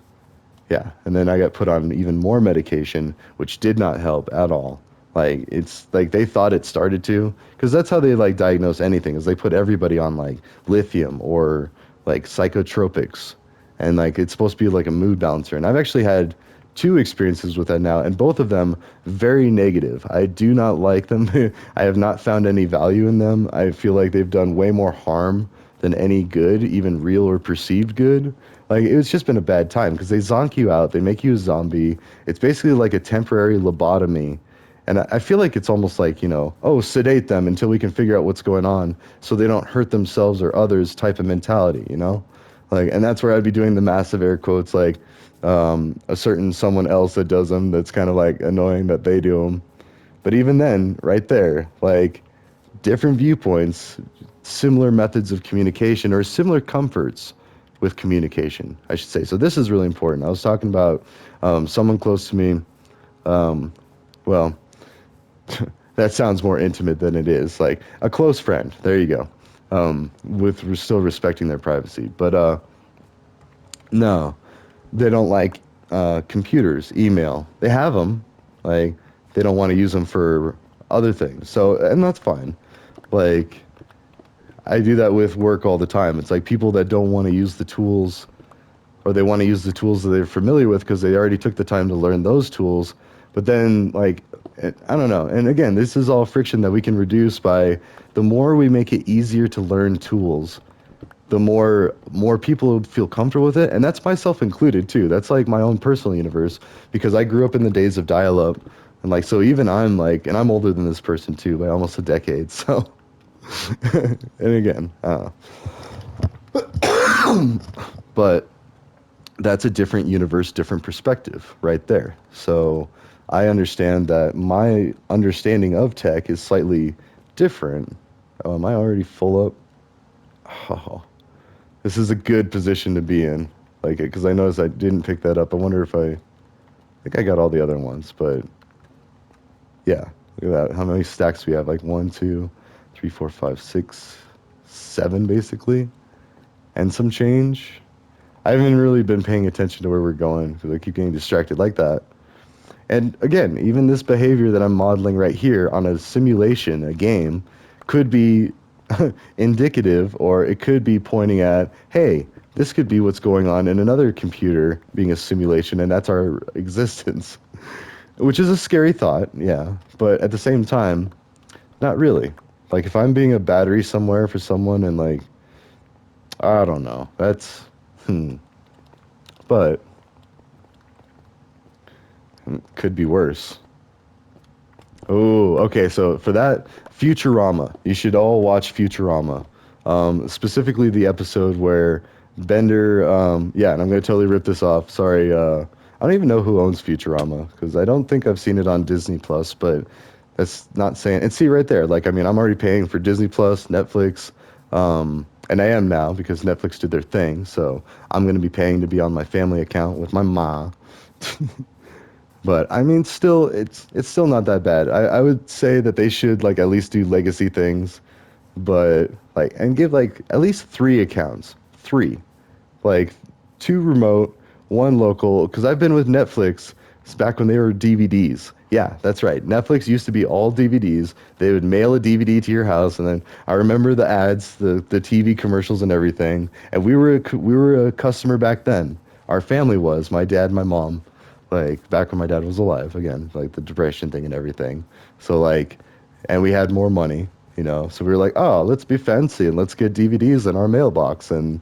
Yeah, and then I got put on even more medication, which did not help at all. Like it's like they thought it started to, because that's how they like diagnose anything, is they put everybody on like lithium or like psychotropics, and like it's supposed to be like a mood balancer. And I've actually had two experiences with that now, and both of them very negative. I do not like them. I have not found any value in them. I feel like they've done way more harm than any good, even real or perceived good. Like it's just been a bad time because they zonk you out, they make you a zombie. It's basically like a temporary lobotomy. And I feel like it's almost like, oh, sedate them until we can figure out what's going on so they don't hurt themselves or others type of mentality, you know? Like, and that's where I'd be doing the massive air quotes, like a certain someone else that does them that's kind of like annoying that they do them. But even then, right there, like different viewpoints, similar methods of communication, or similar comforts with communication, I should say. So this is really important. I was talking about someone close to me. Well, that sounds more intimate than it is. Like a close friend. There you go. With still respecting their privacy. But no, they don't like computers, email. They have them. Like they don't want to use them for other things. So, and that's fine. Like I do that with work all the time. It's like people that don't want to use the tools, or they want to use the tools that they're familiar with because they already took the time to learn those tools. But then, like, I don't know. And again, this is all friction that we can reduce by the more we make it easier to learn tools, the more people feel comfortable with it. And that's myself included too. That's like my own personal universe because I grew up in the days of dial-up. And like, so even I'm like, and I'm older than this person too by almost a decade. So, and again, but that's a different universe, different perspective right there. So I understand that my understanding of tech is slightly different. Oh, am I already full up? Oh, this is a good position to be in. Like, because I noticed I didn't pick that up. I wonder if I think I got all the other ones, but yeah, look at that. How many stacks do we have? Like one, two, three, four, five, six, seven, basically, and some change. I haven't really been paying attention to where we're going because I keep getting distracted like that. And again, even this behavior that I'm modeling right here on a simulation, a game, could be indicative, or it could be pointing at, hey, this could be what's going on in another computer being a simulation, and that's our existence. Which is a scary thought, yeah. But at the same time, not really. Like if I'm being a battery somewhere for someone and like, I don't know, that's, but could be worse. Oh, okay. So for that, Futurama. You should all watch Futurama. Specifically the episode where Bender, yeah, and I'm going to totally rip this off. Sorry. I don't even know who owns Futurama because I don't think I've seen it on Disney Plus, but that's not saying, and see right there, like, I mean, I'm already paying for Disney Plus, Netflix, and I am now because Netflix did their thing. So I'm going to be paying to be on my family account with my ma. But I mean, still, it's still not that bad. I would say that they should like at least do legacy things, but like and give like at least three accounts, three, like two remote, one local. Because I've been with Netflix it's back when they were DVDs. Yeah, that's right. Netflix used to be all DVDs. They would mail a DVD to your house, and then I remember the ads, the TV commercials, and everything. And we were a customer back then. Our family was my dad, my mom like back when my dad was alive again, like the depression thing and everything. So like, and we had more money, so we were like, oh, let's be fancy and let's get DVDs in our mailbox. And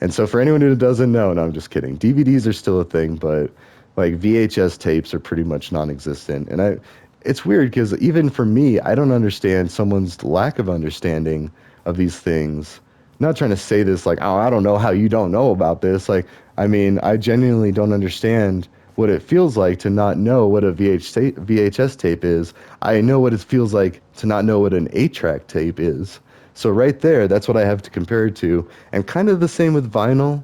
so for anyone who doesn't know, no, I'm just kidding. DVDs are still a thing, but like VHS tapes are pretty much non-existent. And it's weird because even for me, I don't understand someone's lack of understanding of these things. I'm not trying to say this like, oh, I don't know how you don't know about this. Like, I mean, I genuinely don't understand what it feels like to not know what a VHS tape is. I know what it feels like to not know what an 8-track tape is. So right there, that's what I have to compare it to. And kind of the same with vinyl,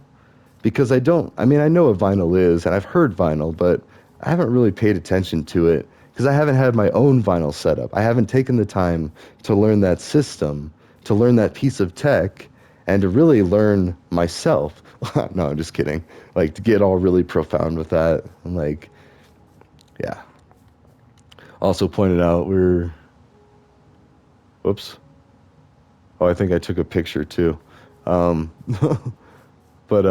because I mean, I know what vinyl is, and I've heard vinyl, but I haven't really paid attention to it because I haven't had my own vinyl setup. I haven't taken the time to learn that system, to learn that piece of tech, and to really learn myself. No, I'm just kidding. Like to get all really profound with that. And like, yeah. Also pointed out whoops. Oh, I think I took a picture too. Um, but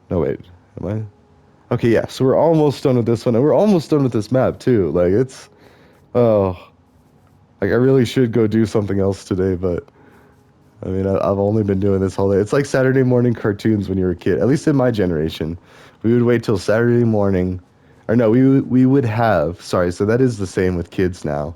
no wait, am I? Okay, yeah. So we're almost done with this one, and we're almost done with this map too. Like it's oh, like I really should go do something else today, but I mean, I've only been doing this all day. It's like Saturday morning cartoons when you were a kid. At least in my generation, we would wait till Saturday morning, or no, we would have. Sorry, so that is the same with kids now,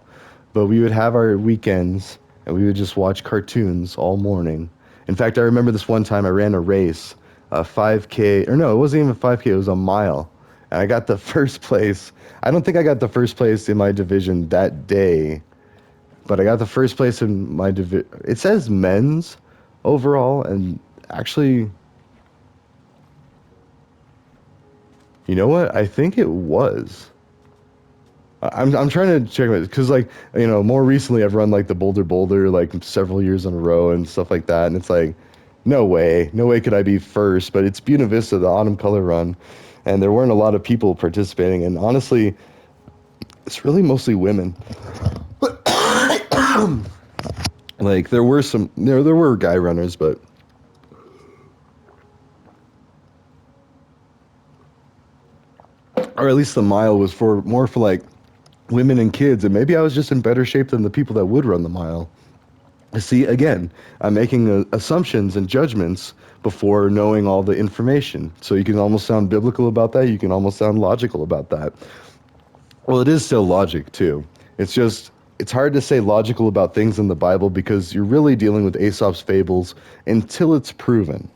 but we would have our weekends and we would just watch cartoons all morning. In fact, I remember this one time I ran a race, a 5K, or no, it wasn't even 5K. It was a mile, and I got the first place. I don't think I got the first place in my division that day, but I got the first place in my division. It says men's overall, and actually, you know what? I think it was. I'm trying to check it because like more recently I've run like the Boulder like several years in a row and stuff like that, and it's like no way could I be first. But it's Buena Vista, the autumn color run, and there weren't a lot of people participating, and honestly, it's really mostly women. Like there were there were guy runners, but or at least the mile was for more for like women and kids, and maybe I was just in better shape than the people that would run the mile. See, again, I'm making assumptions and judgments before knowing all the information. So you can almost sound biblical about that. You can almost sound logical about that. Well, it is still logic too. It's just it's hard to say logical about things in the Bible because you're really dealing with Aesop's fables until it's proven.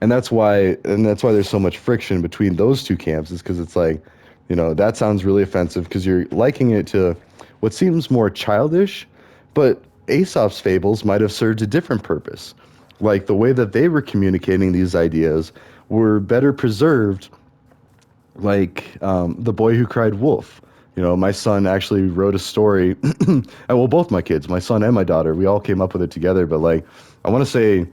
And that's why there's so much friction between those two camps is because it's like, that sounds really offensive because you're likening it to what seems more childish, but Aesop's fables might have served a different purpose. Like the way that they were communicating these ideas were better preserved, like The Boy Who Cried Wolf. My son actually wrote a story. Well, both my kids, my son and my daughter, we all came up with it together. But like, I want to say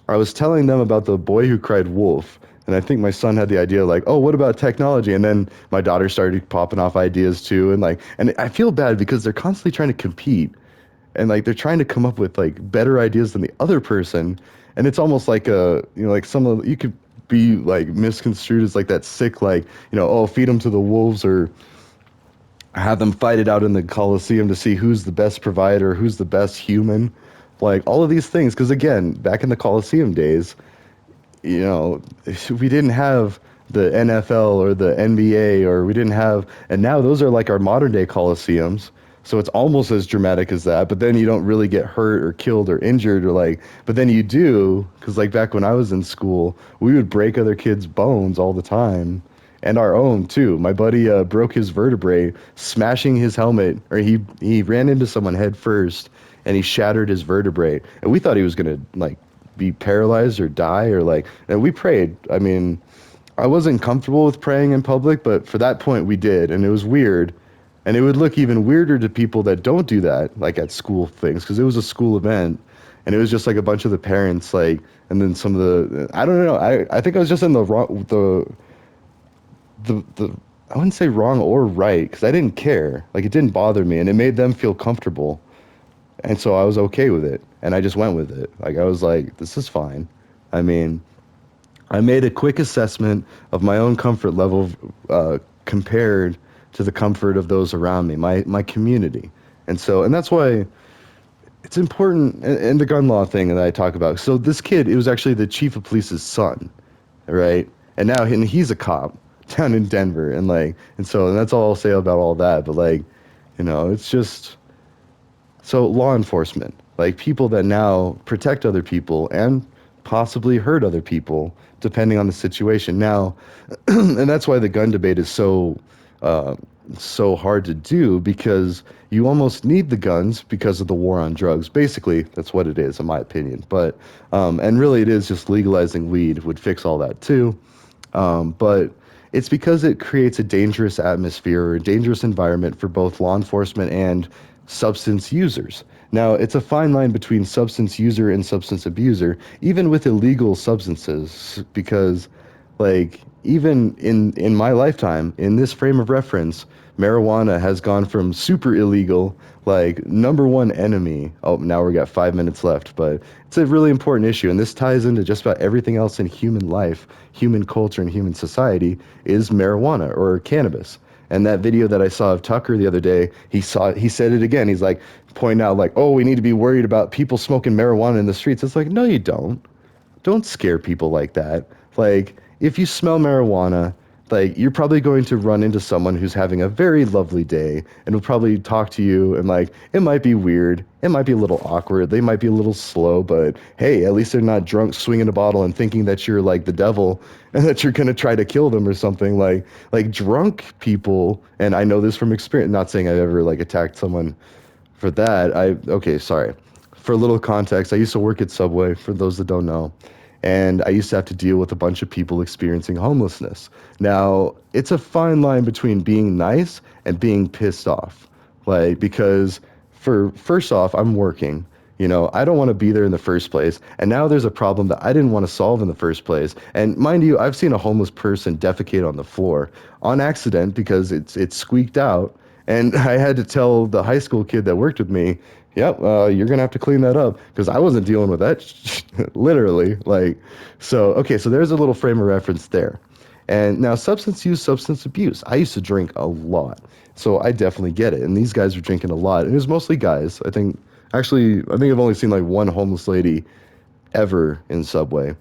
I was telling them about The Boy Who Cried Wolf, and I think my son had the idea like, oh, what about technology? And then my daughter started popping off ideas too, and I feel bad because they're constantly trying to compete, and like they're trying to come up with like better ideas than the other person, and it's almost like like some of you could be like misconstrued as like that sick like oh, feed them to the wolves, or have them fight it out in the Coliseum to see who's the best provider, who's the best human, like all of these things. Because again, back in the Coliseum days, you know, we didn't have the NFL or the NBA, or we didn't have, and now those are like our modern day Coliseums. So it's almost as dramatic as that, but then you don't really get hurt or killed or injured or like, but then you do, because like back when I was in school, we would break other kids' bones all the time and our own too. My buddy broke his vertebrae smashing his helmet, or he ran into someone head first and he shattered his vertebrae. And we thought he was gonna like be paralyzed or die or like. And we prayed. I mean, I wasn't comfortable with praying in public, but for that point we did, and it was weird. And it would look even weirder to people that don't do that, like at school things, because it was a school event, and it was just like a bunch of the parents, like, and then some of the, I don't know, I think I was just in the wrong, the I wouldn't say wrong or right because I didn't care. Like it didn't bother me and it made them feel comfortable. And so I was okay with it and I just went with it. Like I was like, this is fine. I mean, I made a quick assessment of my own comfort level compared to the comfort of those around me, my community. And that's why it's important and the gun law thing that I talk about. So this kid, it was actually the chief of police's son, right? And now he's a cop down in Denver, and that's all I'll say about all that. But like, it's just so law enforcement, like people that now protect other people and possibly hurt other people depending on the situation. Now, and that's why the gun debate is uh, so hard to do because you almost need the guns because of the war on drugs. Basically, that's what it is, in my opinion. But and really, it is just legalizing weed would fix all that too. But it's because it creates a dangerous atmosphere or a dangerous environment for both law enforcement and substance users. Now, it's a fine line between substance user and substance abuser, even with illegal substances, because, like, even in my lifetime, in this frame of reference, marijuana has gone from super illegal, like number one enemy. Oh, now we got 5 minutes left, but it's a really important issue, and this ties into just about everything else in human life, human culture, and human society is marijuana or cannabis. And that video that I saw of Tucker the other day, he said it again. He's like pointing out like, oh, we need to be worried about people smoking marijuana in the streets. It's like, no, you don't scare people like that. Like, if you smell marijuana, like, you're probably going to run into someone who's having a very lovely day and will probably talk to you and, like, it might be weird. It might be a little awkward. They might be a little slow, but hey, at least they're not drunk swinging a bottle and thinking that you're like the devil and that you're going to try to kill them or something. Like drunk people, and I know this from experience, not saying I've ever like attacked someone for that. Okay, sorry. For a little context, I used to work at Subway, for those that don't know, and I used to have to deal with a bunch of people experiencing homelessness. Now, it's a fine line between being nice and being pissed off. Like, because for first off, I'm working. You know, I don't want to be there in the first place. And now there's a problem that I didn't want to solve in the first place. And mind you, I've seen a homeless person defecate on the floor on accident because it's squeaked out. And I had to tell the high school kid that worked with me, yep, you're gonna have to clean that up because I wasn't dealing with that, literally. Like, so okay, so there's a little frame of reference there. And now substance use, substance abuse. I used to drink a lot, so I definitely get it. And these guys were drinking a lot, and it was mostly guys. I think I've only seen like one homeless lady ever in Subway,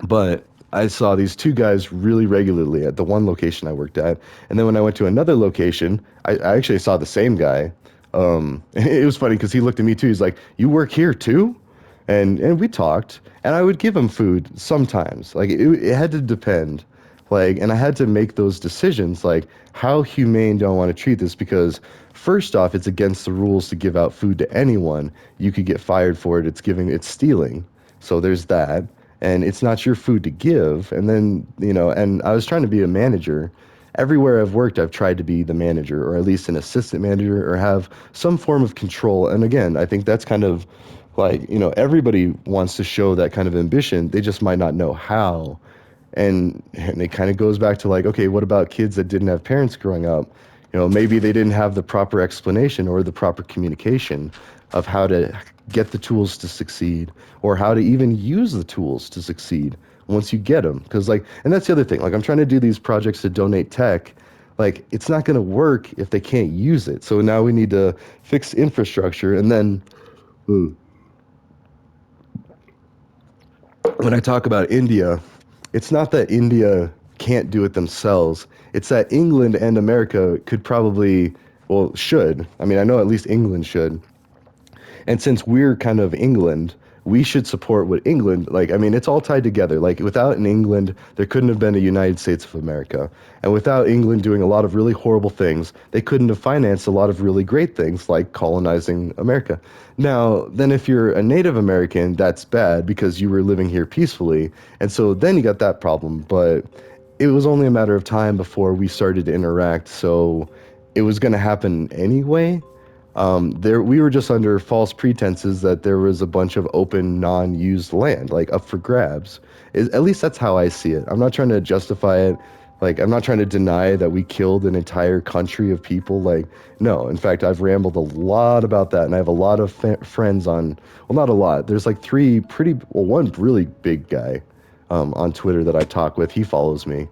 but I saw these two guys really regularly at the one location I worked at. And then when I went to another location, I actually saw the same guy. It was funny because he looked at me too. He's like, "You work here too?" And we talked, and I would give him food sometimes. Like it had to depend. Like, and I had to make those decisions, like how humane do I want to treat this? Because first off, it's against the rules to give out food to anyone. You could get fired for it. It's stealing. So there's that. And it's not your food to give. And then, you know, and I was trying to be a manager. Everywhere I've worked, I've tried to be the manager or at least an assistant manager or have some form of control. And again, I think that's kind of like, you know, everybody wants to show that kind of ambition. They just might not know how. And it kind of goes back to like, okay, what about kids that didn't have parents growing up? You know, maybe they didn't have the proper explanation or the proper communication of how to get the tools to succeed or how to even use the tools to succeed once you get them. Because like, and that's the other thing. Like, I'm trying to do these projects to donate tech. Like, it's not going to work if they can't use it. So now we need to fix infrastructure. And then when I talk about India, it's not that India can't do it themselves. It's that England and America could probably, well, should. I mean, I know at least England should. And since we're kind of England, we should support what England, like, I mean, it's all tied together. Like, without an England, there couldn't have been a United States of America. And without England doing a lot of really horrible things, they couldn't have financed a lot of really great things like colonizing America. Now, then if you're a Native American, that's bad because you were living here peacefully. And so then you got that problem. But it was only a matter of time before we started to interact. So it was going to happen anyway. We were just under false pretenses that there was a bunch of open, non-used land, like up for grabs. At least that's how I see it. I'm not trying to justify it. Like, I'm not trying to deny that we killed an entire country of people. Like, no. In fact, I've rambled a lot about that, and I have a lot of friends on, well, not a lot. There's like one really big guy on Twitter that I talk with. He follows me.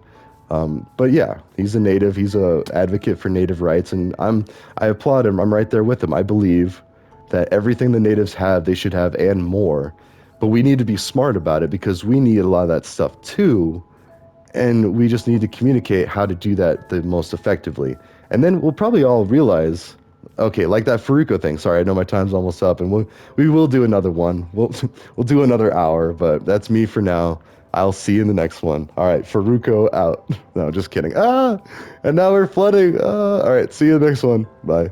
But yeah, he's a native. He's a advocate for native rights, and I applaud him. I'm right there with him. I believe that everything the natives have, they should have and more. But we need to be smart about it because we need a lot of that stuff too, and we just need to communicate how to do that the most effectively. And then we'll probably all realize, okay, like that Faruko thing. Sorry, I know my time's almost up, and we will do another one. We'll do another hour, but that's me for now. I'll see you in the next one. All right, Faruko out. No, just kidding. And now we're flooding. All right, see you in the next one. Bye.